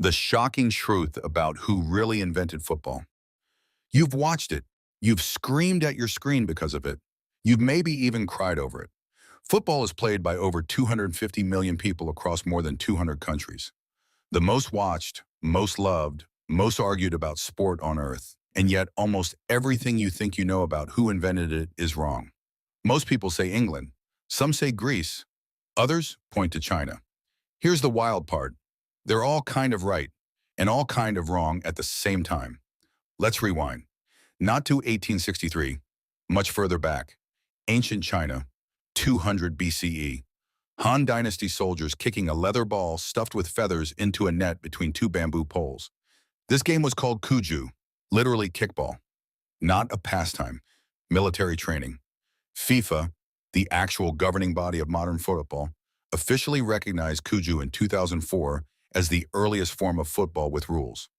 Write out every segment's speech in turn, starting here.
The shocking truth about who really invented football. You've watched it. You've screamed at your screen because of it. You've maybe even cried over it. Football is played by over 250 million people across more than 200 countries. The most watched, most loved, most argued about sport on earth. And yet almost everything you think you know about who invented it is wrong. Most people say England. Some say Greece. Others point to China. Here's the wild part. They're all kind of right and all kind of wrong at the same time. Let's rewind. Not to 1863, much further back. Ancient China, 200 BCE. Han Dynasty soldiers kicking a leather ball stuffed with feathers into a net between two bamboo poles. This game was called Kuju, literally kickball. Not a pastime, military training. FIFA, the actual governing body of modern football, officially recognized Kuju in 2004 as the earliest form of football with rules.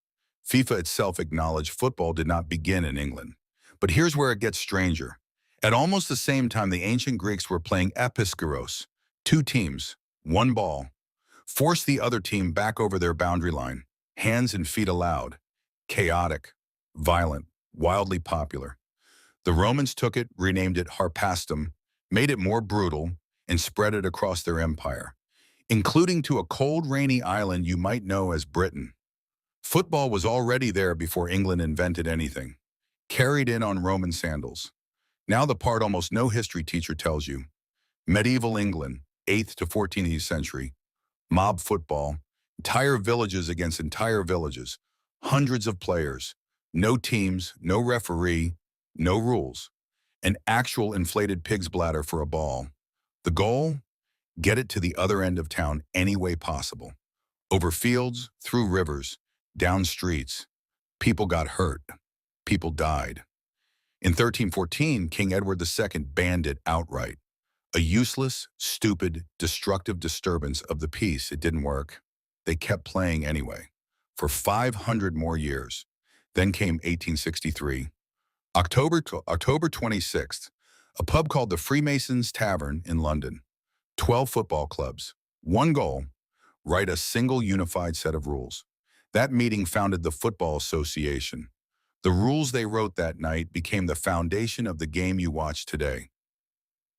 FIFA itself acknowledged football did not begin in England. But here's where it gets stranger. At almost the same time, the ancient Greeks were playing episkiros, two teams, one ball, force the other team back over their boundary line, hands and feet allowed, chaotic, violent, wildly popular. The Romans took it, renamed it harpastum, made it more brutal, and spread it across their empire, including to a cold, rainy island you might know as Britain. Football was already there before England invented anything, carried in on Roman sandals. Now the part almost no history teacher tells you. Medieval England, 8th to 14th century, mob football, entire villages against entire villages, hundreds of players, no teams, no referee, no rules, an actual inflated pig's bladder for a ball. The goal? Get it to the other end of town any way possible. Over fields, through rivers, down streets. People got hurt. People died. In 1314, King Edward II banned it outright. A useless, stupid, destructive disturbance of the peace. It didn't work. They kept playing anyway, for 500 more years. Then came 1863. October 26th, a pub called the Freemasons Tavern in London. 12 football clubs, one goal, write a single unified set of rules. That meeting founded the Football Association. The rules they wrote that night became the foundation of the game you watch today.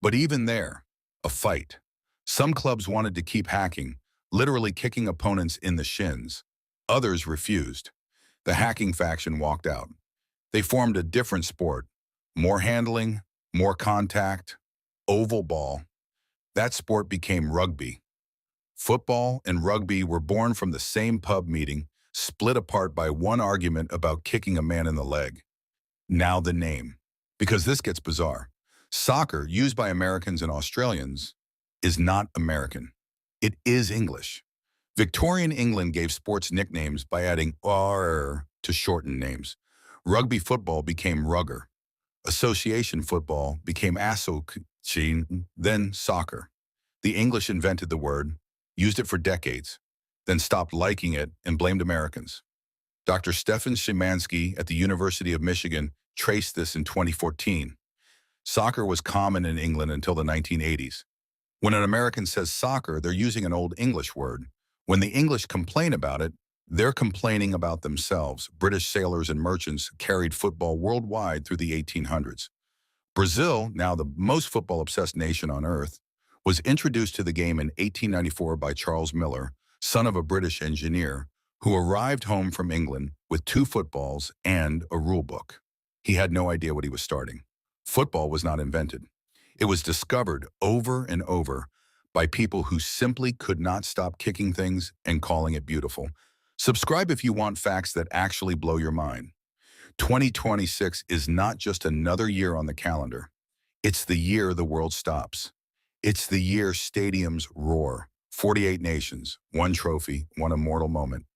But even there, a fight. Some clubs wanted to keep hacking, literally kicking opponents in the shins. Others refused. The hacking faction walked out. They formed a different sport. More handling, more contact, oval ball. That sport became rugby. Football and rugby were born from the same pub meeting, split apart by one argument about kicking a man in the leg. Now the name. Because this gets bizarre. Soccer, used by Americans and Australians, is not American. It is English. Victorian England gave sports nicknames by adding "r" to shortened names. Rugby football became rugger. Association football became association, then soccer. The English invented the word, used it for decades, then stopped liking it and blamed Americans. Dr. Stefan Szymanski at the University of Michigan traced this in 2014. Soccer was common in England until the 1980s. When an American says soccer, they're using an old English word. When the English complain about it, they're complaining about themselves. British sailors and merchants carried football worldwide through the 1800s. Brazil, now the most football-obsessed nation on earth, was introduced to the game in 1894 by Charles Miller, son of a British engineer, who arrived home from England with 2 footballs and a rule book. He had no idea what he was starting. Football was not invented. It was discovered over and over by people who simply could not stop kicking things and calling it beautiful. Subscribe if you want facts that actually blow your mind. 2026 is not just another year on the calendar. It's the year the world stops. It's the year stadiums roar. 48 nations, 1 trophy, 1 immortal moment.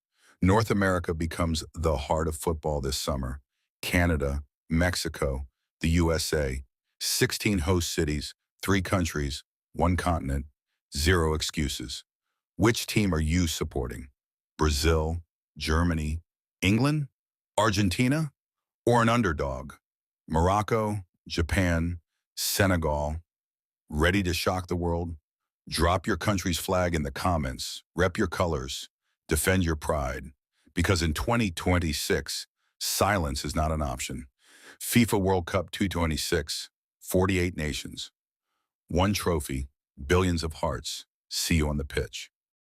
North America becomes the heart of football this summer. Canada, Mexico, the USA, 16 host cities, 3 countries, 1 continent, 0 excuses. Which team are you supporting? Brazil, Germany, England, Argentina, or an underdog? Morocco, Japan, Senegal. Ready to shock the world? Drop your country's flag in the comments, rep your colors, defend your pride. Because in 2026, silence is not an option. FIFA World Cup 226, 48 nations, one trophy, billions of hearts. See you on the pitch.